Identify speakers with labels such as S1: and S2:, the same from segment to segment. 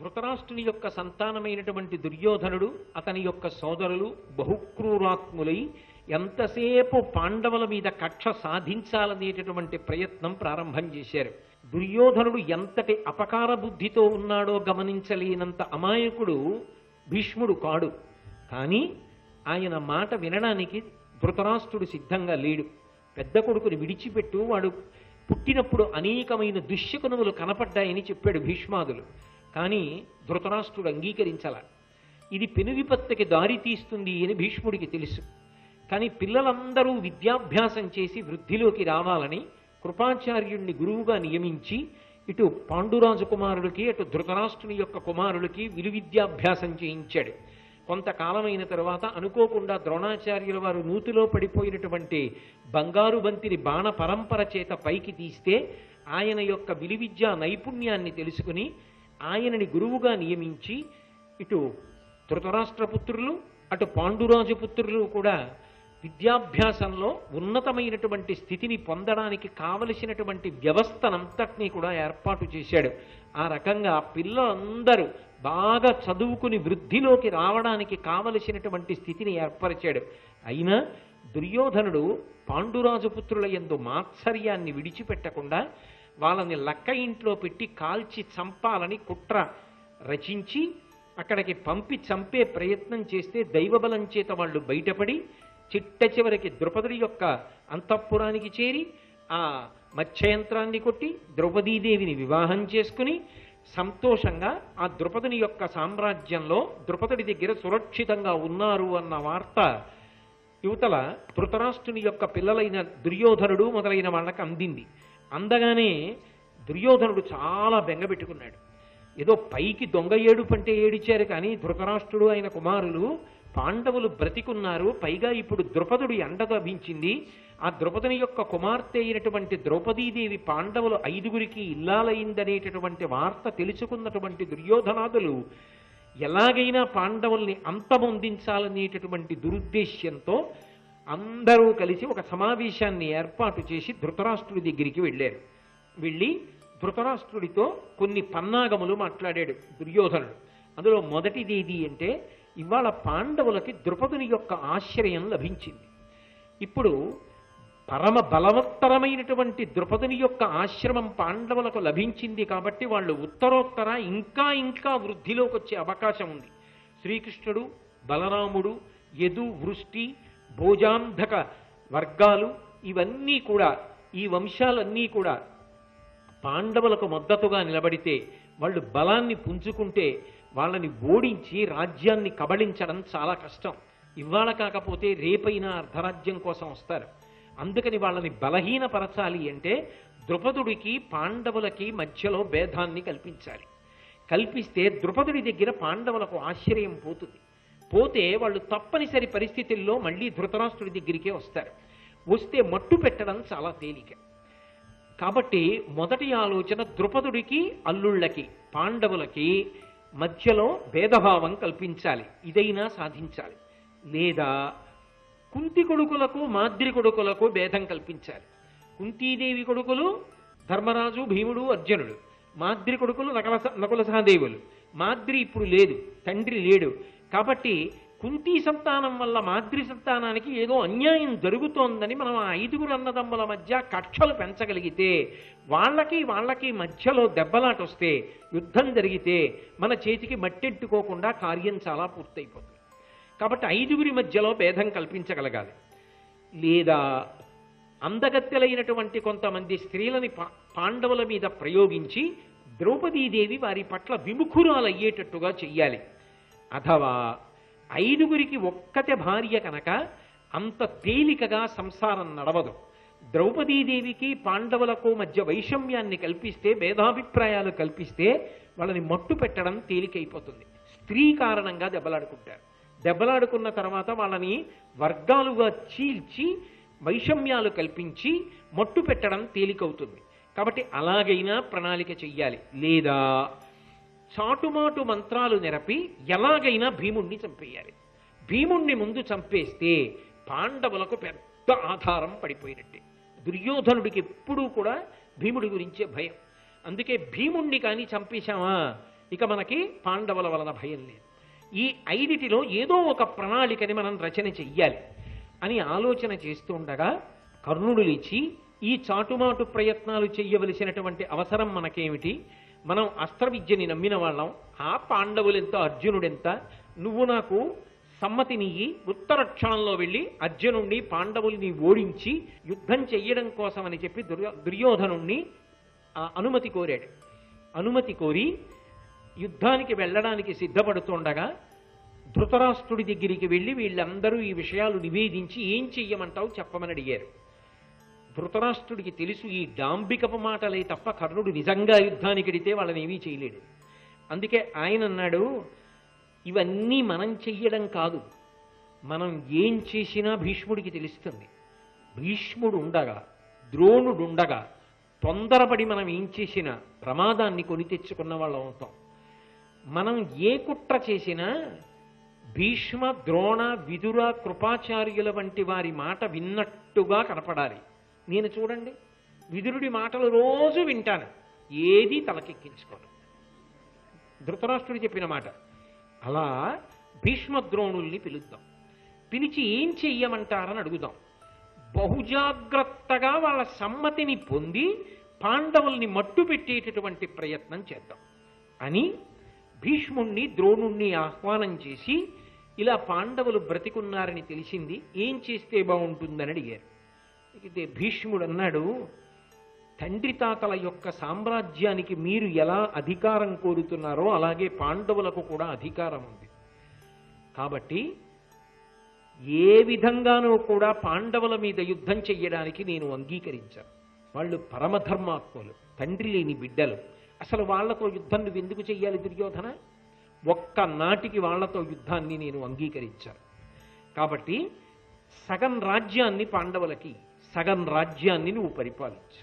S1: ధృతరాష్ట్రుని యొక్క సంతానమైనటువంటి దుర్యోధనుడు అతని యొక్క సోదరులు బహుక్రూరాత్ములై ఎంతసేపు పాండవుల మీద కక్ష సాధించాలనేటటువంటి ప్రయత్నం ప్రారంభం చేశారు. దుర్యోధనుడు ఎంతటి అపకార బుద్ధితో ఉన్నాడో గమనించలేనంత అమాయకుడు భీష్ముడు కాడు. కానీ ఆయన మాట వినడానికి ధృతరాష్ట్రుడు సిద్ధంగా లేడు. పెద్ద కొడుకుని విడిచిపెట్టు, వాడు పుట్టినప్పుడు అనేకమైన దుశ్శకునములు కనపడ్డాయని చెప్పాడు భీష్మాదులు. కానీ ధృతరాష్ట్రుడు అంగీకరించాల. ఇది పెను విపత్తుకి దారి తీస్తుంది అని భీష్ముడికి తెలుసు. కానీ పిల్లలందరూ విద్యాభ్యాసం చేసి వృద్ధిలోకి రావాలని కృపాచార్యుణ్ణి గురువుగా నియమించి ఇటు పాండురాజు కుమారుడికి అటు ధృతరాష్ట్రుని యొక్క కుమారుడికి విలువిద్యాభ్యాసం చేయించాడు. కొంతకాలమైన తరువాత అనుకోకుండా ద్రోణాచార్యుల వారు నూతిలో పడిపోయినటువంటి బంగారు బంతిని బాణ పరంపర చేత పైకి తీస్తే ఆయన యొక్క విలువిద్యా నైపుణ్యాన్ని తెలుసుకుని ఆయనని గురువుగా నియమించి ఇటు ధృతరాష్ట్రపుత్రులు అటు పాండురాజు పుత్రులు కూడా విద్యాభ్యాసంలో ఉన్నతమైనటువంటి స్థితిని పొందడానికి కావలసినటువంటి వ్యవస్థనంతటినీ కూడా ఏర్పాటు చేశాడు. ఆ రకంగా పిల్లలందరూ బాగా చదువుకుని వృద్ధిలోకి రావడానికి కావలసినటువంటి స్థితిని ఏర్పరిచాడు. అయినా దుర్యోధనుడు పాండురాజు పుత్రుల యందు మాత్సర్యాన్ని విడిచిపెట్టకుండా వాళ్ళని లక్క ఇంట్లో పెట్టి కాల్చి చంపాలని కుట్ర రచించి అక్కడికి పంపి చంపే ప్రయత్నం చేస్తే దైవబలం చేత వాళ్ళు బయటపడి చిట్ట చివరికి ద్రౌపది యొక్క అంతఃపురానికి చేరి ఆ మత్స్యయంత్రాన్ని కొట్టి ద్రౌపదీదేవిని వివాహం చేసుకుని సంతోషంగా ఆ ద్రౌపదిని యొక్క సామ్రాజ్యంలో ద్రౌపది దగ్గర సురక్షితంగా ఉన్నారు అన్న వార్త యువతల ధృతరాష్ట్రుని యొక్క పిల్లలైన దుర్యోధనుడు మొదలైన వాళ్ళకి అందింది. అందగానే దుర్యోధనుడు చాలా బెంగపెట్టుకున్నాడు. ఏదో పైకి దొంగ ఏడుపంటే ఏడిచారు, కానీ ధృతరాష్ట్రుడు ఆయన కుమారులు పాండవులు బ్రతికున్నారు, పైగా ఇప్పుడు ద్రౌపదుడి అండ లభించింది. ఆ ద్రౌపదిని యొక్క కుమార్తె అయినటువంటి ద్రౌపదీదేవి పాండవులు 5గురికి ఇల్లాలైందనేటటువంటి వార్త తెలుసుకున్నటువంటి దుర్యోధనాదులు ఎలాగైనా పాండవుల్ని అంతమొందించాలనేటటువంటి దురుద్దేశ్యంతో అందరూ కలిసి ఒక సమావేశాన్ని ఏర్పాటు చేసి ధృతరాష్ట్రుడి దగ్గరికి వెళ్ళారు. వెళ్ళి ధృతరాష్ట్రుడితో కొన్ని పన్నాగములు మాట్లాడాడు దుర్యోధనుడు. అందులో మొదటిది ఏది అంటే, ఇవాళ పాండవులకి ద్రౌపదుని యొక్క ఆశ్రయం లభించింది. ఇప్పుడు పరమ బలవత్తరమైనటువంటి ద్రౌపదుని యొక్క ఆశ్రమం పాండవులకు లభించింది కాబట్టి వాళ్ళు ఉత్తరోత్తర ఇంకా ఇంకా వృద్ధిలోకి వచ్చే అవకాశం ఉంది. శ్రీకృష్ణుడు, బలరాముడు, యదు, వృష్టి, భోజాంధక వర్గాలు ఇవన్నీ కూడా, ఈ వంశాలన్నీ కూడా పాండవులకు మద్దతుగా నిలబడితే, వాళ్ళు బలాన్ని పుంజుకుంటే వాళ్ళని ఓడించి రాజ్యాన్ని కబళించడం చాలా కష్టం. ఇవాళ కాకపోతే రేపైనా అర్ధరాజ్యం కోసం వస్తారు. అందుకని వాళ్ళని బలహీనపరచాలి అంటే ద్రౌపదుడికి పాండవులకి మధ్యలో భేదాన్ని కల్పించాలి. కల్పిస్తే ద్రౌపదుడి దగ్గర పాండవులకు ఆశ్రయం పోతుంది. పోతే వాళ్ళు తప్పనిసరి పరిస్థితుల్లో మళ్ళీ ధృతరాష్ట్రుడి దగ్గరికే వస్తారు. వస్తే మట్టు పెట్టడం చాలా తేలిక. కాబట్టి మొదటి ఆలోచన ద్రౌపదుడికి అల్లుళ్ళకి పాండవులకి మధ్యలో భేదభావం కల్పించాలి, ఇదైనా సాధించాలి. లేదా కుంతి కొడుకులకు మాద్రి కొడుకులకు భేదం కల్పించాలి. కుంతీదేవి కొడుకులు ధర్మరాజు, భీముడు, అర్జునుడు. మాద్రి కొడుకులు నకుల సహదేవులు. మాద్రి ఇప్పుడు లేదు, తండ్రి లేడు. కాబట్టి కుంతీ సంతానం వల్ల మాద్రి సంతానానికి ఏదో అన్యాయం జరుగుతోందని మనం ఆ 5గురు అన్నదమ్ముల మధ్య కక్షలు పెంచగలిగితే, వాళ్ళకి మధ్యలో దెబ్బలాట వస్తే, యుద్ధం జరిగితే మన చేతికి మట్టెట్టుకోకుండా కార్యం చాలా పూర్తయిపోతుంది. కాబట్టి 5గురి మధ్యలో భేదం కల్పించగలగాలి. లేదా అందగత్తెలైనటువంటి కొంతమంది స్త్రీలని పాండవుల మీద ప్రయోగించి ద్రౌపదీదేవి వారి పట్ల విముఖురాలయ్యేటట్టుగా చెయ్యాలి. అథవా 5గురికి ఒక్కతే భార్య కనుక అంత తేలికగా సంసారం నడవదు. ద్రౌపదీదేవికి పాండవులకు మధ్య వైషమ్యాన్ని కల్పిస్తే, భేదాభిప్రాయాలు కల్పిస్తే వాళ్ళని మట్టు పెట్టడం తేలికైపోతుంది. స్త్రీ కారణంగా దెబ్బలాడుకుంటారు. దెబ్బలాడుకున్న తర్వాత వాళ్ళని వర్గాలుగా చీల్చి వైషమ్యాలు కల్పించి మట్టు పెట్టడం తేలికవుతుంది. కాబట్టి అలాగైనా ప్రణాళిక చెయ్యాలి. లేదా చాటుమాటు మంత్రాలు నెరపి ఎలాగైనా భీముణ్ణి చంపేయాలి. భీముణ్ణి ముందు చంపేస్తే పాండవులకు పెద్ద ఆధారం పడిపోయినట్టే. దుర్యోధనుడికి ఎప్పుడూ కూడా భీముడి గురించే భయం. అందుకే భీముణ్ణి కానీ చంపేశామా ఇక మనకి పాండవుల వలన భయం లేదు. ఈ 5 ఏదో ఒక ప్రణాళికని మనం రచన చెయ్యాలి అని ఆలోచన చేస్తూ ఉండగా కర్ణుడు లేచి, ఈ చాటుమాటు ప్రయత్నాలు చెయ్యవలసినటువంటి అవసరం మనకేమిటి? మనం అస్త్ర విద్యని నమ్మిన వాళ్ళం, ఆ పాండవులెంత అర్జునుడెంత, నువ్వు నాకు సమ్మతినియ్యి, ఉత్తర క్షణంలో వెళ్ళి అర్జునుణ్ణి పాండవుల్ని ఓడించి యుద్ధం చెయ్యడం కోసం అని చెప్పి దుర్యోధనుణ్ణి అనుమతి కోరాడు. అనుమతి కోరి యుద్ధానికి వెళ్ళడానికి సిద్ధపడుతుండగా ధృతరాష్ట్రుడి దగ్గరికి వెళ్ళి వీళ్ళందరూ ఈ విషయాలు నివేదించి ఏం చెయ్యమంటావు చెప్పమని అడిగారు. ధృతరాష్ట్రుడికి తెలుసు ఈ డాంబికపు మాటలే తప్ప కర్ణుడు నిజంగా యుద్ధానికి వెడితే వాళ్ళని ఏమీ చేయలేడు. అందుకే ఆయన అన్నాడు, ఇవన్నీ మనం చెయ్యడం కాదు, మనం ఏం చేసినా భీష్ముడికి తెలుస్తుంది. భీష్ముడు ఉండగా, ద్రోణుడు ఉండగా తొందరపడి మనం ఏం చేసినా ప్రమాదాన్ని కొని తెచ్చుకున్న వాళ్ళం అవుతాం. మనం ఏ కుట్ర చేసినా భీష్మ, ద్రోణ, విదుర, కృపాచార్యుల వంటి వారి మాట విన్నట్టుగా కనపడాలి. నేను చూడండి, విదురుడి మాటలు రోజు వింటాను, ఏది తలకెక్కించుకోను. ధృతరాష్ట్రుడు చెప్పిన మాట అలా భీష్మ ద్రోణుల్ని పిలుద్దాం, పిలిచి ఏం చెయ్యమంటారని అడుగుదాం. బహుజాగ్రత్తగా వాళ్ళ సమ్మతిని పొంది పాండవుల్ని మట్టు పెట్టేటటువంటి ప్రయత్నం చేద్దాం అని భీష్ముణ్ణి, ద్రోణుణ్ణి ఆహ్వానం చేసి, ఇలా పాండవులు బ్రతికున్నారని తెలిసింది, ఏం చేస్తే బాగుంటుందని అడిగారు. అయితే భీష్ముడు అన్నాడు, తండ్రి తాతల యొక్క సామ్రాజ్యానికి మీరు ఎలా అధికారం కోరుతున్నారో అలాగే పాండవులకు కూడా అధికారం ఉంది. కాబట్టి ఏ విధంగానూ కూడా పాండవుల మీద యుద్ధం చెయ్యడానికి నేను అంగీకరించాను. వాళ్ళు పరమధర్మాత్ములు, తండ్రి లేని బిడ్డలు. అసలు వాళ్లతో యుద్ధం నువ్వు ఎందుకు చెయ్యాలి దుర్యోధన? ఒక్కనాటికి వాళ్లతో యుద్ధాన్ని నేను అంగీకరించాను. కాబట్టి సగం రాజ్యాన్ని పాండవులకి, సగం రాజ్యాన్ని నువ్వు పరిపాలించు.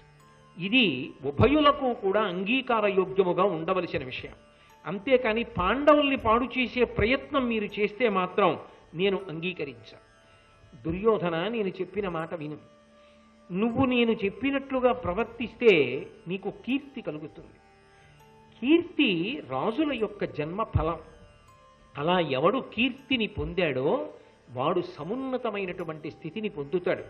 S1: ఇది ఉభయులకు కూడా అంగీకార యోగ్యముగా ఉండవలసిన విషయం. అంతేకాని పాండవుల్ని పాడు చేసే ప్రయత్నం మీరు చేస్తే మాత్రం నేను అంగీకరించాను. దుర్యోధన, నేను చెప్పిన మాట విను. నువ్వు నేను చెప్పినట్లుగా ప్రవర్తిస్తే నీకు కీర్తి కలుగుతుంది. కీర్తి రాజుల యొక్క జన్మ ఫలం. అలా ఎవడు కీర్తిని పొందాడో వాడు సమున్నతమైనటువంటి స్థితిని పొందుతాడు.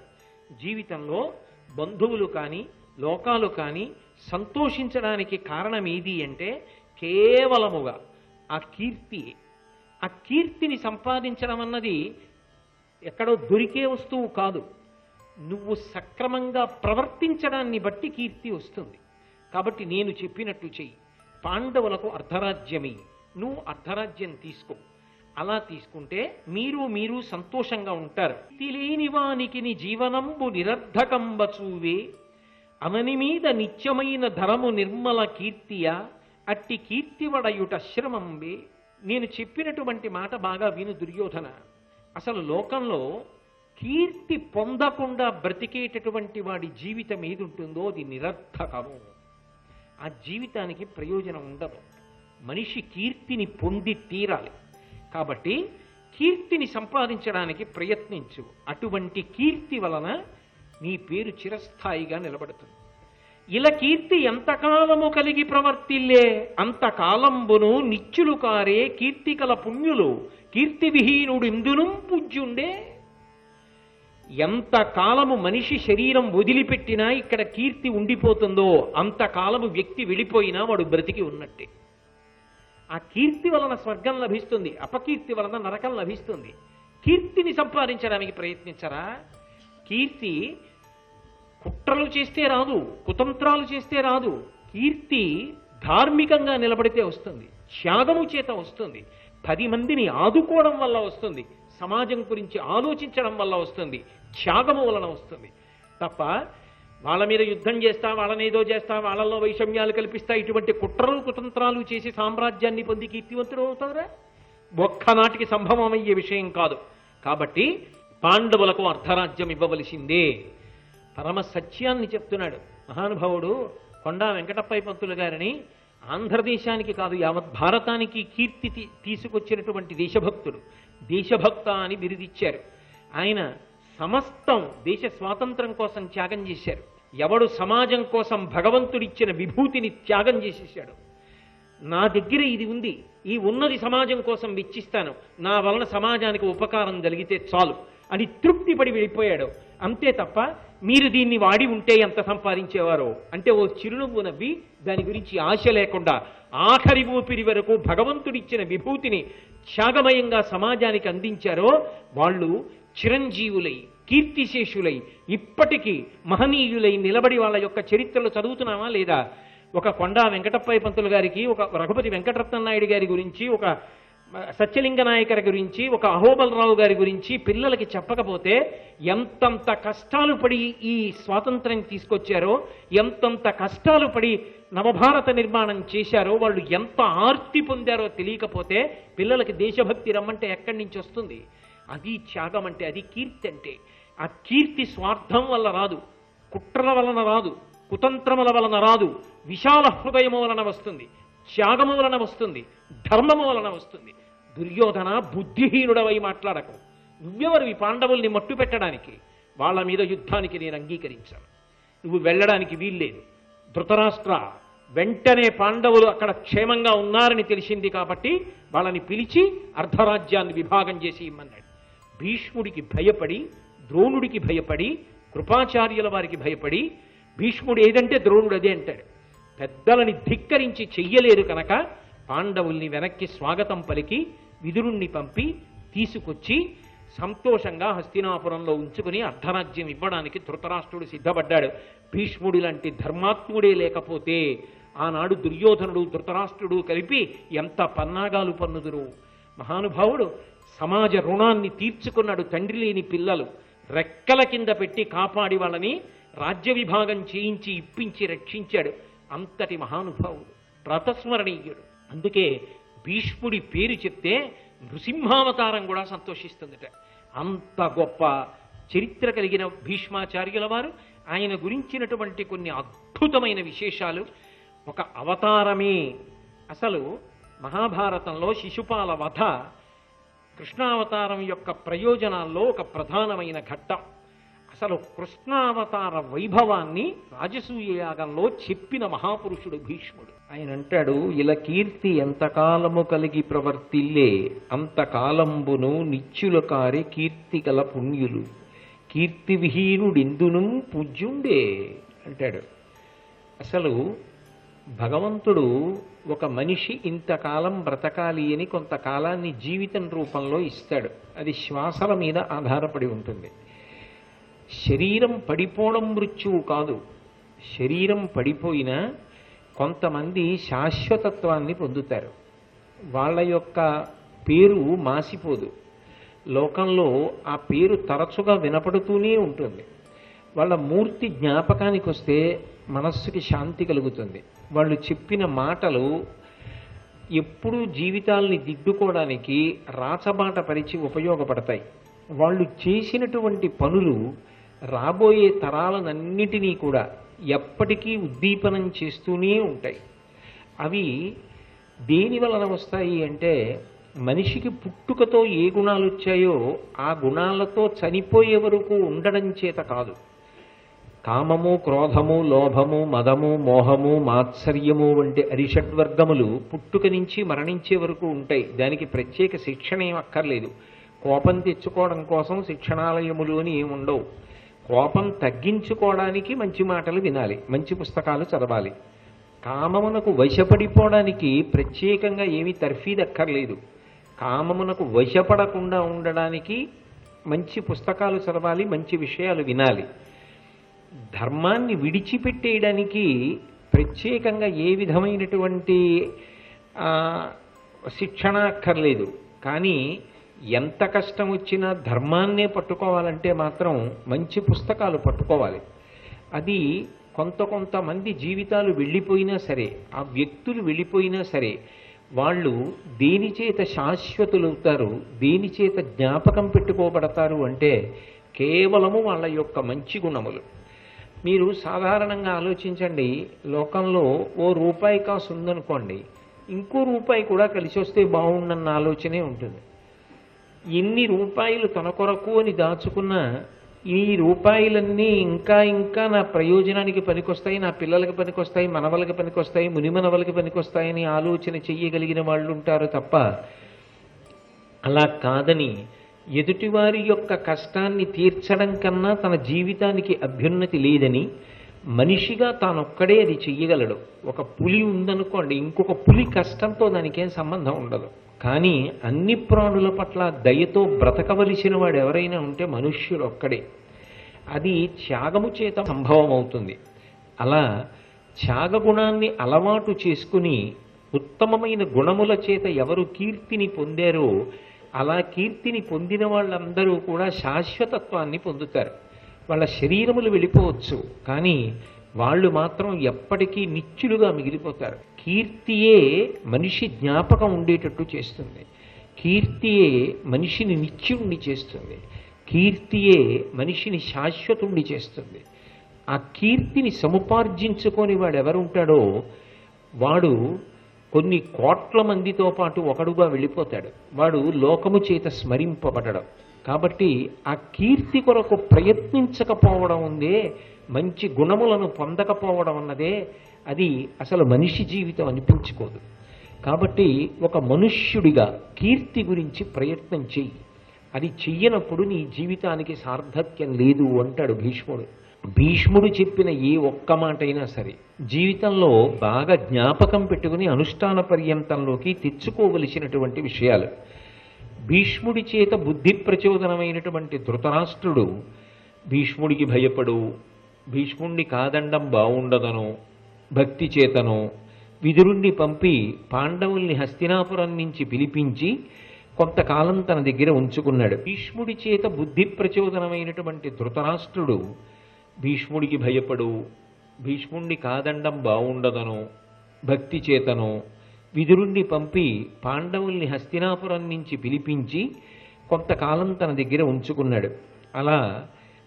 S1: జీవితంలో బంధువులు కానీ లోకాలు కానీ సంతోషించడానికి కారణం ఏది అంటే కేవలముగా ఆ కీర్తి. ఆ కీర్తిని సంపాదించడం అన్నది ఎక్కడో దొరికే వస్తువు కాదు. నువ్వు సక్రమంగా ప్రవర్తించడాన్ని బట్టి కీర్తి వస్తుంది. కాబట్టి నేను చెప్పినట్టు చెయ్యి. పాండవులకు అర్ధరాజ్యమి, నువ్వు అర్ధరాజ్యం తీసుకో. అలా తీసుకుంటే మీరు సంతోషంగా ఉంటారు. తెలియని వానికి నీ జీవనంబు నిరర్ధకంబచూవే, అవని మీద నిత్యమైన ధరము నిర్మల కీర్తియ, అట్టి కీర్తివడయుట శ్రమంబే. నేను చెప్పినటువంటి మాట బాగా విను దుర్యోధన. అసలు లోకంలో కీర్తి పొందకుండా బ్రతికేటటువంటి వాడి జీవితం ఏది ఉంటుందో అది నిరర్థకము. ఆ జీవితానికి ప్రయోజనం ఉండదు. మనిషి కీర్తిని పొంది తీరాలి. కాబట్టి కీర్తిని సంపాదించడానికి ప్రయత్నించు. అటువంటి కీర్తి వలన నీ పేరు చిరస్థాయిగా నిలబడుతుంది. ఇలా కీర్తి ఎంతకాలము కలిగి ప్రవర్తిల్లే అంతకాలంబును నిత్యులు కారే కీర్తికల పుణ్యులు, కీర్తి విహీనుడు ఇందును పూజ్యుండే. ఎంతకాలము మనిషి శరీరం వదిలిపెట్టినా ఇక్కడ కీర్తి ఉండిపోతుందో అంతకాలము వ్యక్తి వెళ్ళిపోయినా వాడు బ్రతికి ఉన్నట్టే. ఆ కీర్తి వలన స్వర్గం లభిస్తుంది, అపకీర్తి వలన నరకం లభిస్తుంది. కీర్తిని సంపాదించడానికి ప్రయత్నించరా. కీర్తి కుట్రలు చేస్తే రాదు, కుతంత్రాలు చేస్తే రాదు. కీర్తి ధార్మికంగా నిలబడితే వస్తుంది, త్యాగము చేత వస్తుంది, 10 మందిని ఆదుకోవడం వల్ల వస్తుంది, సమాజం గురించి ఆలోచించడం వల్ల వస్తుంది, త్యాగము వలన వస్తుంది. తప్ప వాళ్ళ మీద యుద్ధం చేస్తా, వాళ్ళని ఏదో చేస్తా, వాళ్ళల్లో వైషమ్యాలు కల్పిస్తా, ఇటువంటి కుట్రలు కుతంత్రాలు చేసి సామ్రాజ్యాన్ని పొంది కీర్తివంతుడు అవుతారా? ఒక్కనాటికి సంభవమయ్యే విషయం కాదు. కాబట్టి పాండవులకు అర్ధరాజ్యం ఇవ్వవలసిందే. పరమ సత్యాన్ని చెప్తున్నాడు మహానుభావుడు కొండా వెంకటప్పయ్య పంతులు గారిని. ఆంధ్రదేశానికి కాదు యావత్ భారతానికి కీర్తి తీసుకొచ్చినటువంటి దేశభక్తుడు. దేశభక్త అని బిరుదిచ్చారు. ఆయన సమస్తం దేశ స్వాతంత్రం కోసం త్యాగం చేశారు. ఎవడు సమాజం కోసం భగవంతుడిచ్చిన విభూతిని త్యాగం చేసేసాడు. నా దగ్గర ఇది ఉంది, ఈ ఉన్నది సమాజం కోసం వెచ్చిస్తాను, నా వలన సమాజానికి ఉపకారం జరిగితే చాలు అని తృప్తిపడి వెళ్ళిపోయాడు. అంతే తప్ప మీరు దీన్ని వాడి ఉంటే ఎంత సంపాదించేవారో అంటే ఓ చిరునవ్వు నవ్వి దాని గురించి ఆశ లేకుండా ఆఖరి ఊపిరి వరకు భగవంతుడిచ్చిన విభూతిని త్యాగమయంగా సమాజానికి అందించారో వాళ్ళు చిరంజీవులై కీర్తిశేషులై ఇప్పటికీ మహనీయులై నిలబడి వాళ్ళ యొక్క చరిత్రలు చదువుతున్నామా లేదా? ఒక కొండా వెంకటప్పయ్య పంతులు గారికి, ఒక రఘుపతి వెంకటరత్న నాయుడు గారి గురించి, ఒక సత్యలింగ నాయకర్ గురించి, ఒక అహోబలరావు గారి గురించి పిల్లలకి చెప్పకపోతే ఎంతంత కష్టాలు పడి ఈ స్వాతంత్ర్యం తీసుకొచ్చారో, ఎంతంత కష్టాలు పడి నవభారత నిర్మాణం చేశారో, వాళ్ళు ఎంత ఆర్తి పొందారో తెలియకపోతే పిల్లలకి దేశభక్తి రమ్మంటే ఎక్కడి నుంచి వస్తుంది? అది త్యాగం అంటే, అది కీర్తి అంటే. ఆ కీర్తి స్వార్థం వల్ల రాదు, కుట్రల వలన రాదు, కుతంత్రముల వలన రాదు, విశాల హృదయము వలన వస్తుంది, త్యాగము వలన వస్తుంది, ధర్మము వలన వస్తుంది. దుర్యోధన, బుద్ధిహీనుడవై మాట్లాడకు. నువ్వెవరు ఈ పాండవుల్ని మట్టు పెట్టడానికి? వాళ్ళ మీద యుద్ధానికి నేను అంగీకరించాను, నువ్వు వెళ్ళడానికి వీల్లేదు. ధృతరాష్ట్ర, వెంటనే పాండవులు అక్కడ క్షేమంగా ఉన్నారని తెలిసింది కాబట్టి వాళ్ళని పిలిచి అర్ధరాజ్యాన్ని విభాగం చేసి ఇమ్మన్నాడు. భీష్ముడికి భయపడి, ద్రోణుడికి భయపడి, కృపాచార్యుల వారికి భయపడి, భీష్ముడు ఏదంటే ద్రోణుడు అదే అంటాడు. పెద్దలని ధిక్కరించి చెయ్యలేరు కనుక పాండవుల్ని వెనక్కి స్వాగతం పలికి విదురుణ్ణి పంపి తీసుకొచ్చి సంతోషంగా హస్తినాపురంలో ఉంచుకుని అర్ధరాజ్యం ఇవ్వడానికి ధృతరాష్ట్రుడు సిద్ధపడ్డాడు. భీష్ముడి లాంటి ధర్మాత్ముడే లేకపోతే ఆనాడు దుర్యోధనుడు ధృతరాష్ట్రుడు కలిపి ఎంత పన్నాగాలు పన్నుదురు. మహానుభావుడు సమాజ రుణాన్ని తీర్చుకున్నాడు. తండ్రి లేని పిల్లలు రెక్కల కింద పెట్టి కాపాడి వాళ్ళని రాజ్య విభాగం చేయించి ఇప్పించి రక్షించాడు. అంతటి మహానుభావుడు, ప్రాతస్మరణీయుడు. అందుకే భీష్ముడి పేరు చెప్తే నృసింహావతారం కూడా సంతోషిస్తుందట. అంత గొప్ప చరిత్ర కలిగిన భీష్మాచార్యుల వారు, ఆయన గురించినటువంటి కొన్ని అద్భుతమైన విశేషాలు. ఒక అవతారమే. అసలు మహాభారతంలో శిశుపాల వధ కృష్ణావతారం యొక్క ప్రయోజనాల్లో ఒక ప్రధానమైన ఘట్టం. అసలు కృష్ణావతార వైభవాన్ని రాజసూయ యాగంలో చెప్పిన మహాపురుషుడు భీష్ముడు. ఆయన అంటాడు, ఇలా కీర్తి ఎంతకాలము కలిగి ప్రవర్తిల్లే అంతకాలంబును నిత్యుల కారి కీర్తి గల పుణ్యులు, కీర్తి విహీనుడిందును పూజ్యుండే అంటాడు. అసలు భగవంతుడు ఒక మనిషి ఇంతకాలం బ్రతకాలి అని కొంతకాలాన్ని జీవితం రూపంలో ఇస్తాడు. అది శ్వాసల మీద ఆధారపడి ఉంటుంది. శరీరం పడిపోవడం మృత్యువు కాదు. శరీరం పడిపోయినా కొంతమంది శాశ్వతత్వాన్ని పొందుతారు. వాళ్ళ యొక్క పేరు మాసిపోదు. లోకంలో ఆ పేరు తరచుగా వినపడుతూనే ఉంటుంది. వాళ్ళ మూర్తి జ్ఞాపకానికి వస్తే మనస్సుకి శాంతి కలుగుతుంది. వాళ్ళు చెప్పిన మాటలు ఎప్పుడూ జీవితాల్ని దిద్దుకోవడానికి రాచబాట పరిచి ఉపయోగపడతాయి. వాళ్ళు చేసినటువంటి పనులు రాబోయే తరాలనన్నిటినీ కూడా ఎప్పటికీ ఉద్దీపనం చేస్తూనే ఉంటాయి. అవి దేని వలన వస్తాయి అంటే, మనిషికి పుట్టుకతో ఏ గుణాలు వచ్చాయో ఆ గుణాలతో చనిపోయే వరకు ఉండడం చేత కాదు. కామము, క్రోధము, లోభము, మదము, మోహము, మాత్సర్యము వంటి అరిషడ్వర్గములు పుట్టుక నుంచి మరణించే వరకు ఉంటాయి. దానికి ప్రత్యేక శిక్షణ ఏం అక్కర్లేదు. కోపం తెచ్చుకోవడం కోసం శిక్షణాలయములు అని ఏముండవు. కోపం తగ్గించుకోవడానికి మంచి మాటలు వినాలి, మంచి పుస్తకాలు చదవాలి. కామమునకు వశపడిపోవడానికి ప్రత్యేకంగా ఏమీ తర్ఫీదక్కర్లేదు. కామమునకు వశపడకుండా ఉండడానికి మంచి పుస్తకాలు చదవాలి, మంచి విషయాలు వినాలి. ధర్మాన్ని విడిచిపెట్టేయడానికి ప్రత్యేకంగా ఏ విధమైనటువంటి శిక్షణ అక్కర్లేదు. కానీ ఎంత కష్టం వచ్చినా ధర్మాన్నే పట్టుకోవాలంటే మాత్రం మంచి పుస్తకాలు పట్టుకోవాలి. అది కొంతమంది జీవితాలు వెళ్ళిపోయినా సరే, ఆ వ్యక్తులు వెళ్ళిపోయినా సరే, వాళ్ళు దేని చేత శాశ్వతులవుతారు, దేని చేత జ్ఞాపకం పెట్టుకోబడతారు అంటే కేవలము వాళ్ళ యొక్క మంచి గుణములు. మీరు సాధారణంగా ఆలోచించండి, లోకంలో ఓ రూపాయి కాసు ఉందనుకోండి, ఇంకో రూపాయి కూడా కలిసి వస్తే బాగుండన్న ఆలోచనే ఉంటుంది. ఎన్ని రూపాయలు తన కొరకు అని దాచుకున్నా ఈ రూపాయలన్నీ ఇంకా ఇంకా నా ప్రయోజనానికి పనికొస్తాయి, నా పిల్లలకి పనికొస్తాయి, మనవలకి పనికొస్తాయి, మునిమనవలకి పనికొస్తాయని ఆలోచన చెయ్యగలిగిన వాళ్ళు ఉంటారు తప్ప, అలా కాదని ఎదుటివారి యొక్క కష్టాన్ని తీర్చడం కన్నా తన జీవితానికి అభ్యున్నతి లేదని మనిషిగా తానొక్కడే అది చెయ్యగలడు. ఒక పులి ఉందనుకోండి, ఇంకొక పులి కష్టంతో దానికేం సంబంధం ఉండదు. కానీ అన్ని ప్రాణుల పట్ల దయతో బ్రతకవలసిన వాడు ఎవరైనా ఉంటే మనుష్యుడు ఒక్కడే. అది త్యాగము చేత సంభవం అవుతుంది. అలా త్యాగగుణాన్ని అలవాటు చేసుకుని ఉత్తమమైన గుణముల చేత ఎవరు కీర్తిని పొందారో అలా కీర్తిని పొందిన వాళ్ళందరూ కూడా శాశ్వతత్వాన్ని పొందుతారు. వాళ్ళ శరీరములు వెళ్ళిపోవచ్చు, కానీ వాళ్ళు మాత్రం ఎప్పటికీ నిత్యులుగా మిగిలిపోతారు. కీర్తియే మనిషి జ్ఞాపకం ఉండేటట్టు చేస్తుంది. కీర్తియే మనిషిని నిత్యుణ్ణి చేస్తుంది. కీర్తియే మనిషిని శాశ్వతుణ్ణి చేస్తుంది. ఆ కీర్తిని సముపార్జించుకొని వాడు ఎవరుంటాడో వాడు కొన్ని కోట్ల మందితో పాటు ఒకడుగా వెళ్ళిపోతాడు. వాడు లోకము చేత స్మరింపబడడం. కాబట్టి ఆ కీర్తి కొరకు ప్రయత్నించకపోవడం ఉందే, మంచి గుణములను పొందకపోవడం అన్నదే, అది అసలు మనిషి జీవితం అనిపించుకోదు. కాబట్టి ఒక మనుష్యుడిగా కీర్తి గురించి ప్రయత్నం చెయ్యి. అది చెయ్యనప్పుడు నీ జీవితానికి సార్థక్యం లేదు అంటాడు భీష్ముడు. భీష్ముడు చెప్పిన ఏ ఒక్క మాట అయినా సరే జీవితంలో బాగా జ్ఞాపకం పెట్టుకుని అనుష్ఠాన పర్యంతంలోకి తెచ్చుకోవలసినటువంటి విషయాలు. భీష్ముడి చేత బుద్ధి ప్రచోదనమైనటువంటి ధృతరాష్ట్రుడు భీష్ముడికి భయపడు, భీష్ముడిని కాదండం బాగుండదను భక్తి చేతను విదురుణ్ణి పంపి పాండవుల్ని హస్తినాపురం నుంచి పిలిపించి కొంతకాలం తన దగ్గర ఉంచుకున్నాడు. భీష్ముడి చేత బుద్ధి ప్రచోదనమైనటువంటి ధృతరాష్ట్రుడు భీష్ముడికి భయపడు, భీష్ముడిని కాదండం బాగుండదను భక్తి చేతను విదురుణ్ణి పంపి పాండవుల్ని హస్తినాపురం నుంచి పిలిపించి కొంతకాలం తన దగ్గర ఉంచుకున్నాడు. అలా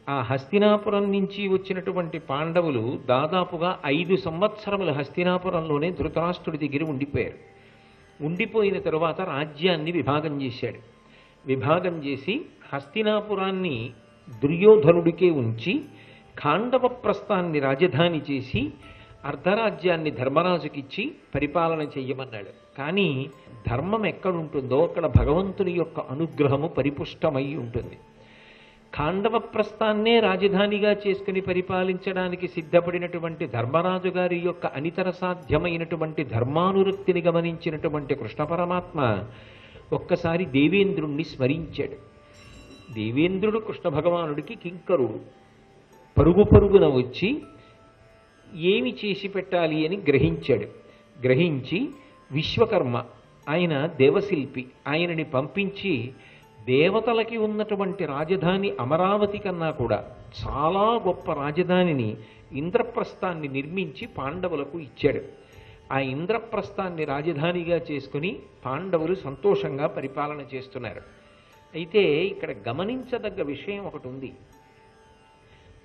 S1: ఆ హస్తినాపురం నుంచి వచ్చినటువంటి పాండవులు దాదాపుగా 5 సంవత్సరములు హస్తినాపురంలోనే ధృతరాష్ట్రుడి దగ్గర ఉండిపోయారు. ఉండిపోయిన తరువాత రాజ్యాన్ని విభాగం చేశాడు. విభాగం చేసి హస్తినాపురాన్ని దుర్యోధనుడికే ఉంచి ఖాండవ ప్రస్థాన్ని రాజధాని చేసి అర్ధరాజ్యాన్ని ధర్మరాజుకిచ్చి పరిపాలన చెయ్యమన్నాడు. కానీ ధర్మం ఎక్కడుంటుందో అక్కడ భగవంతుని యొక్క అనుగ్రహము పరిపుష్టమై ఉంటుంది. ఖాండవ ప్రస్థాన్నే రాజధానిగా చేసుకుని పరిపాలించడానికి సిద్ధపడినటువంటి ధర్మరాజు గారి యొక్క అనితర సాధ్యమైనటువంటి ధర్మానురక్తిని గమనించినటువంటి కృష్ణ పరమాత్మ ఒక్కసారి దేవేంద్రుణ్ణి స్మరించాడు. దేవేంద్రుడు కృష్ణ భగవానుడికి కింకరుడు. పరుగు పరుగున వచ్చి ఏమి చేసి పెట్టాలి అని గ్రహించాడు. గ్రహించి విశ్వకర్మ, ఆయన దేవశిల్పి, ఆయనని పంపించి దేవతలకి ఉన్నటువంటి రాజధాని అమరావతి కన్నా కూడా చాలా గొప్ప రాజధానిని ఇంద్రప్రస్థాన్ని నిర్మించి పాండవులకు ఇచ్చాడు. ఆ ఇంద్రప్రస్థాన్ని రాజధానిగా చేసుకుని పాండవులు సంతోషంగా పరిపాలన చేస్తున్నారు. అయితే ఇక్కడ గమనించదగ్గ విషయం ఒకటి ఉంది.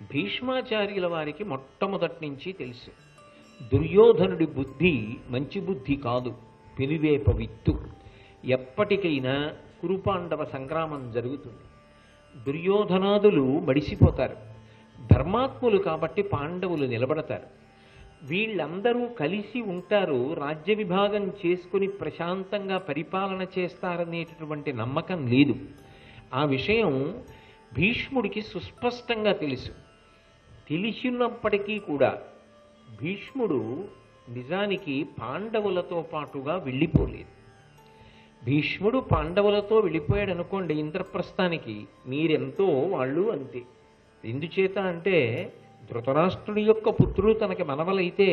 S1: భీష్మాచార్యుల వారికి మొట్టమొదటి నుంచి తెలుసు దుర్యోధనుడి బుద్ధి మంచి బుద్ధి కాదు, పెనువేప విత్తు. ఎప్పటికైనా కురుపాండవ సంగ్రామం జరుగుతుంది. దుర్యోధనాదులు మడిసిపోతారు. ధర్మాత్ములు కాబట్టి పాండవులు నిలబడతారు. వీళ్ళందరూ కలిసి ఉంటారు, రాజ్య విభాగం చేసుకుని ప్రశాంతంగా పరిపాలన చేస్తారనేటటువంటి నమ్మకం లేదు. ఆ విషయం భీష్ముడికి సుస్పష్టంగా తెలుసు. తెలిసినప్పటికీ కూడా భీష్ముడు నిజానికి పాండవులతో పాటుగా వెళ్ళిపోలేదు. భీష్ముడు పాండవులతో వెళ్ళిపోయాడు అనుకోండి ఇంద్రప్రస్థానికి, మీరెంతో వాళ్ళు అంతే. ఎందుచేత అంటే ధృతరాష్ట్రుడి యొక్క పుత్రులు తనకి మనవలైతే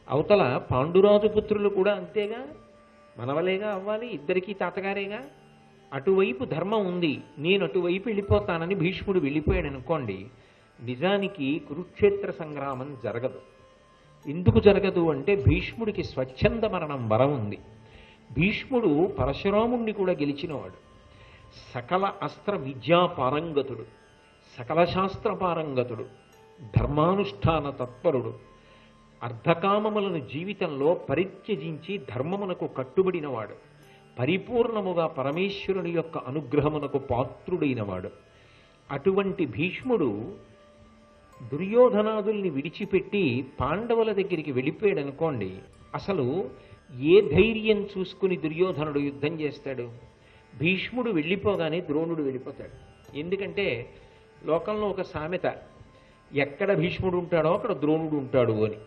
S1: అవతల పాండురాజు పుత్రులు కూడా అంతేగా, మనవలేగా అవ్వాలి, ఇద్దరికీ తాతగారేగా. అటువైపు ధర్మం ఉంది, నేను అటువైపు వెళ్ళిపోతానని భీష్ముడు వెళ్ళిపోయాడు అనుకోండి, నిజానికి కురుక్షేత్ర సంగ్రామం జరగదు. ఎందుకు జరగదు అంటే భీష్ముడికి స్వచ్ఛంద మరణం వరం ఉంది. భీష్ముడు పరశురాముణ్ణి కూడా గెలిచినవాడు. సకల అస్త్ర విద్యా పారంగతుడు, సకల శాస్త్ర పారంగతుడు, ధర్మానుష్ఠాన తత్పరుడు, అర్ధకామములను జీవితంలో పరిత్యజించి ధర్మమునకు కట్టుబడినవాడు, పరిపూర్ణముగా పరమేశ్వరుని యొక్క అనుగ్రహమునకు పాత్రుడైనవాడు. అటువంటి భీష్ముడు దుర్యోధనాదుల్ని విడిచిపెట్టి పాండవుల దగ్గరికి వెళ్ళిపోయాడు అనుకోండి, అసలు ఏ ధైర్యం చూసుకుని దుర్యోధనుడు యుద్ధం చేస్తాడు? భీష్ముడు వెళ్ళిపోగానే ద్రోణుడు వెళ్ళిపోతాడు. ఎందుకంటే లోకంలో ఒక సామెత, ఎక్కడ భీష్ముడు ఉంటాడో అక్కడ ద్రోణుడు ఉంటాడు అని.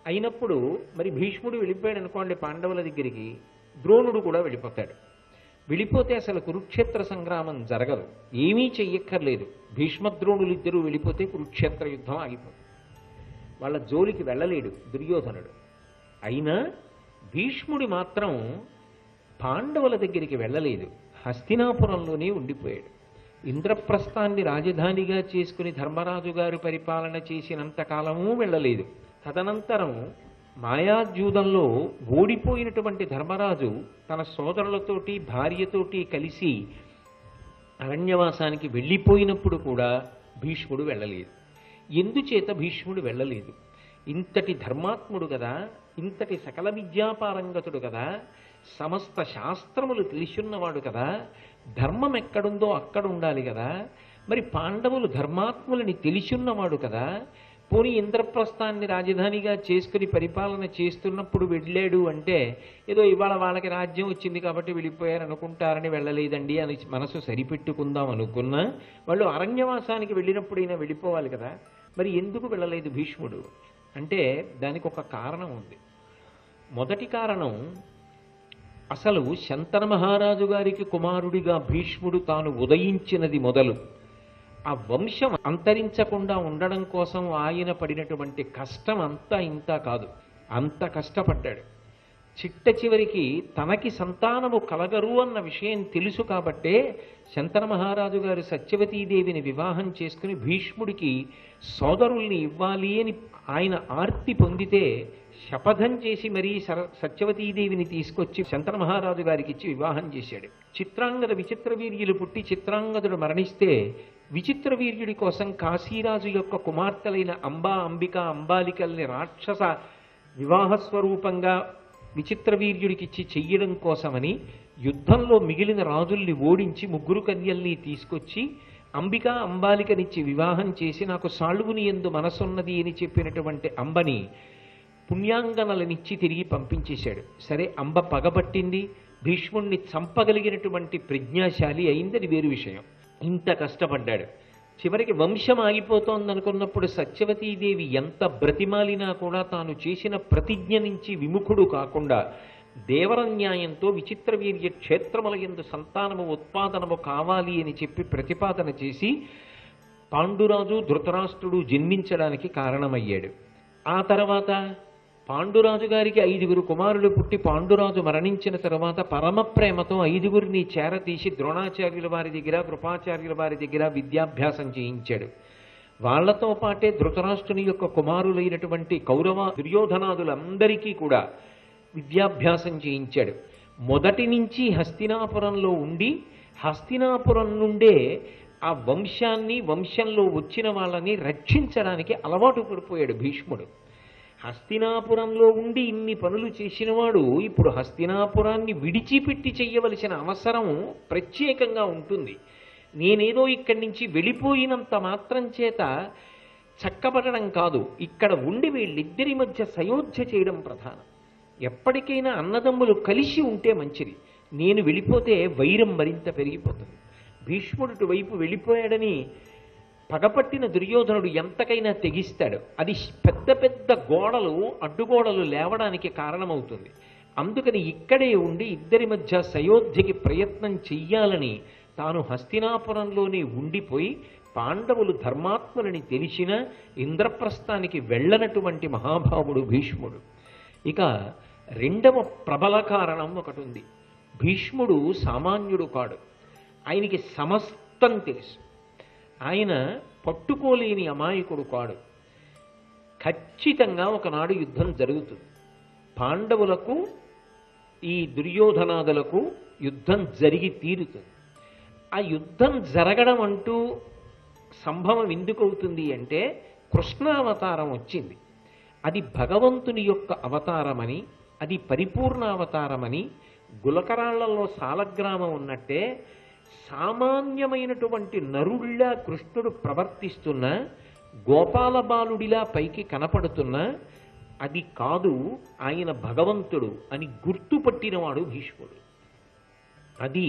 S1: అయినప్పుడు మరి భీష్ముడు వెళ్ళిపోయాడు అనుకోండి పాండవుల దగ్గరికి, ద్రోణుడు కూడా వెళ్ళిపోతాడు. వెళ్ళిపోతే అసలు కురుక్షేత్ర సంగ్రామం జరగదు, ఏమీ చెయ్యక్కర్లేదు. భీష్మద్రోణులు ఇద్దరూ వెళ్ళిపోతే కురుక్షేత్ర యుద్ధం ఆగిపోతుంది. వాళ్ళ జోలికి వెళ్ళలేడు దుర్యోధనుడు. అయినా భీష్ముడి మాత్రం పాండవుల దగ్గరికి వెళ్ళలేదు, హస్తినాపురంలోనే ఉండిపోయాడు. ఇంద్రప్రస్థాన్ని రాజధానిగా చేసుకుని ధర్మరాజు గారు పరిపాలన చేసినంత కాలము వెళ్ళలేదు. తదనంతరం మాయాజూదంలో ఓడిపోయినటువంటి ధర్మరాజు తన సోదరులతోటి భార్యతోటి కలిసి అరణ్యవాసానికి వెళ్ళిపోయినప్పుడు కూడా భీష్ముడు వెళ్ళలేదు. ఎందుచేత భీష్ముడు వెళ్ళలేదు? ఇంతటి ధర్మాత్ముడు కదా, ఇంతటి సకల విద్యాపారంగతుడు కదా, సమస్త శాస్త్రములు తెలిసున్నవాడు కదా, ధర్మం ఎక్కడుందో అక్కడ ఉండాలి కదా. మరి పాండవులు ధర్మాత్ములని తెలిసున్నవాడు కదా, పోనీ ఇంద్రప్రస్థాన్ని రాజధానిగా చేసుకుని పరిపాలన చేస్తున్నప్పుడు వెళ్ళాడు అంటే ఏదో ఇవాళ వాళ్ళకి రాజ్యం వచ్చింది కాబట్టి వెళ్ళిపోయారు అనుకుంటారని వెళ్ళలేదండి అని మనసు సరిపెట్టుకుందాం అనుకున్నా, వాళ్ళు అరణ్యవాసానికి వెళ్ళినప్పుడైనా వెళ్ళిపోవాలి కదా. మరి ఎందుకు వెళ్ళలేదు భీష్ముడు అంటే దానికి ఒక కారణం ఉంది. మొదటి కారణం, అసలు శంతన మహారాజు గారికి కుమారుడిగా భీష్ముడు తాను ఉదయించినది మొదలు ఆ వంశం అంతరించకుండా ఉండడం కోసం ఆయన పడినటువంటి కష్టం అంతా ఇంత కాదు, అంత కష్టపడ్డాడు. చిట్ట చివరికి తనకి సంతానము కలగరు అన్న విషయం తెలుసు కాబట్టే శంతన మహారాజు గారు సత్యవతీదేవిని వివాహం చేసుకుని భీష్ముడికి సోదరుల్ని ఇవ్వాలి అని ఆయన ఆర్తి పొందితే శపథం చేసి మరీ సత్యవతీదేవిని తీసుకొచ్చి శంతన మహారాజు గారికి ఇచ్చి వివాహం చేశాడు. చిత్రాంగద విచిత్రవీర్యులు పుట్టి చిత్రాంగదుడు మరణిస్తే విచిత్రవీర్యుడి కోసం కాశీరాజు యొక్క కుమార్తెలైన అంబా, అంబిక, అంబాలికల్ని రాక్షస వివాహ స్వరూపంగా విచిత్రవీర్యుడికిచ్చి చెయ్యడం కోసమని యుద్ధంలో మిగిలిన రాజుల్ని ఓడించి ముగ్గురు కన్యల్ని తీసుకొచ్చి అంబిక, అంబాలికనిచ్చి వివాహం చేసి నాకు సాళువుని యందు మనసున్నది అని చెప్పినటువంటి అంబని పుణ్యాంగనలనిచ్చి తిరిగి పంపించేశాడు. సరే, అంబ పగబట్టింది, భీష్ముణ్ణి చంపగలిగినటువంటి ప్రజ్ఞాశాలి అయిందని వేరు విషయం. ఇంత కష్టపడ్డాడు. చివరికి వంశం ఆగిపోతోందనుకున్నప్పుడు సత్యవతీదేవి ఎంత బ్రతిమాలినా కూడా తాను చేసిన ప్రతిజ్ఞ నుంచి విముఖుడు కాకుండా దేవరన్యాయంతో విచిత్రవీర్య క్షేత్రముల యందు సంతానము ఉత్పాదనము కావాలి అని చెప్పి ప్రతిపాదన చేసి పాండురాజు, ధృతరాష్ట్రుడు జన్మించడానికి కారణమయ్యాడు. ఆ తర్వాత పాండురాజు గారికి 5గురు కుమారులు పుట్టి పాండురాజు మరణించిన తరువాత పరమ ప్రేమతో 5గురిని చేరతీసి ద్రోణాచార్యుల వారి దగ్గర, కృపాచార్యుల వారి దగ్గర విద్యాభ్యాసం చేయించాడు. వాళ్లతో పాటే ధృతరాష్ట్రుని యొక్క కుమారులైనటువంటి కౌరవ, దుర్యోధనాదులందరికీ కూడా విద్యాభ్యాసం చేయించాడు. మొదటి నుంచి హస్తినాపురంలో ఉండి హస్తినాపురం నుండే ఆ వంశాన్ని, వంశంలో వచ్చిన వాళ్ళని రక్షించడానికి అలవాటు పడిపోయాడు భీష్ముడు. హస్తినాపురంలో ఉండి ఇన్ని పనులు చేసినవాడు ఇప్పుడు హస్తినాపురాన్ని విడిచిపెట్టి చెయ్యవలసిన అవసరం ప్రత్యేకంగా ఉంటుంది. నేనేదో ఇక్కడి నుంచి వెళ్ళిపోయినంత మాత్రం చేత చక్కబడడం కాదు, ఇక్కడ ఉండి వీళ్ళిద్దరి మధ్య సయోధ్య చేయడం ప్రధానం. ఎప్పటికైనా అన్నదమ్ములు కలిసి ఉంటే మంచిది. నేను వెళ్ళిపోతే వైరం మరింత పెరిగిపోతుంది. భీష్ముడు వైపు వెళ్ళిపోయాడని పగపట్టిన దుర్యోధనుడు ఎంతకైనా తెగిస్తాడు. అది పెద్ద పెద్ద గోడలు, అడ్డుగోడలు లేవడానికి కారణమవుతుంది. అందుకని ఇక్కడే ఉండి ఇద్దరి మధ్య సయోధ్యకి ప్రయత్నం చెయ్యాలని తాను హస్తినాపురంలోనే ఉండిపోయి పాండవులు ధర్మాత్ములని తెలిసిన ఇంద్రప్రస్థానికి వెళ్ళనటువంటి మహాభావుడు భీష్ముడు. ఇక రెండవ ప్రబల కారణం ఒకటి ఉంది. భీష్ముడు సామాన్యుడు కాడు, ఆయనకి సమస్తం తెలుసు. ఆయన పట్టుకోలేని అమాయకుడు కాడు. ఖచ్చితంగా ఒకనాడు యుద్ధం జరుగుతుంది. పాండవులకు ఈ దుర్యోధనాదులకు యుద్ధం జరిగి తీరుతుంది. ఆ యుద్ధం జరగడం అంటూ సంభవం ఎందుకు అవుతుంది అంటే కృష్ణావతారం వచ్చింది. అది భగవంతుని యొక్క అవతారమని, అది పరిపూర్ణ అవతారమని, గులకరాళ్లలో సాలగ్రామం ఉన్నట్టే సామాన్యమైనటువంటి నరుడిలా కృష్ణుడు ప్రవర్తిస్తున్న గోపాల బాలుడిలా పైకి కనపడుతున్నా అది కాదు ఆయన భగవంతుడు అని గుర్తుపట్టినవాడు భీష్ముడు. అది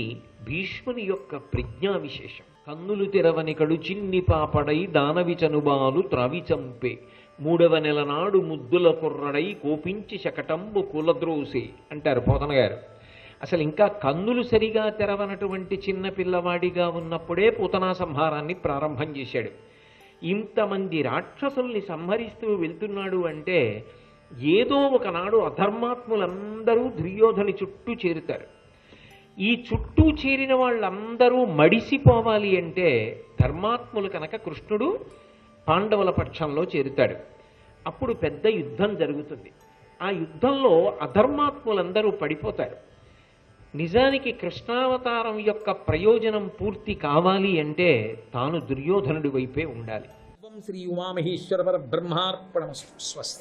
S1: భీష్ముని యొక్క ప్రజ్ఞా విశేషం. కన్నులు తెరవని కడు చిన్ని పాపడై దానవి చనుబాలు త్రవి చంపే 3వ నెల నాడు ముద్దుల కుర్రడై కోపించి శకటంబు కులద్రోసే అంటారు పోతన గారు. అసలు ఇంకా కన్నులు సరిగా తెరవనటువంటి చిన్న పిల్లవాడిగా ఉన్నప్పుడే పూతనా సంహారాన్ని ప్రారంభం చేశాడు. ఇంతమంది రాక్షసుల్ని సంహరిస్తూ వెళ్తున్నాడు అంటే ఏదో ఒకనాడు అధర్మాత్ములందరూ దుర్యోధని చుట్టూ చేరుతారు. ఈ చుట్టూ చేరిన వాళ్ళందరూ మడిసిపోవాలి అంటే ధర్మాత్ములు కనుక కృష్ణుడు పాండవుల పక్షంలో చేరుతాడు. అప్పుడు పెద్ద యుద్ధం జరుగుతుంది. ఆ యుద్ధంలో అధర్మాత్ములందరూ పడిపోతారు. నిజానికి కృష్ణావతారం యొక్క ప్రయోజనం పూర్తి కావాలి అంటే తాను దుర్యోధనుడి వైపే ఉండాలి.
S2: శ్రీ ఉమామహేశ్వర పరబ్రహ్మార్పణమస్తు. స్వస్తి.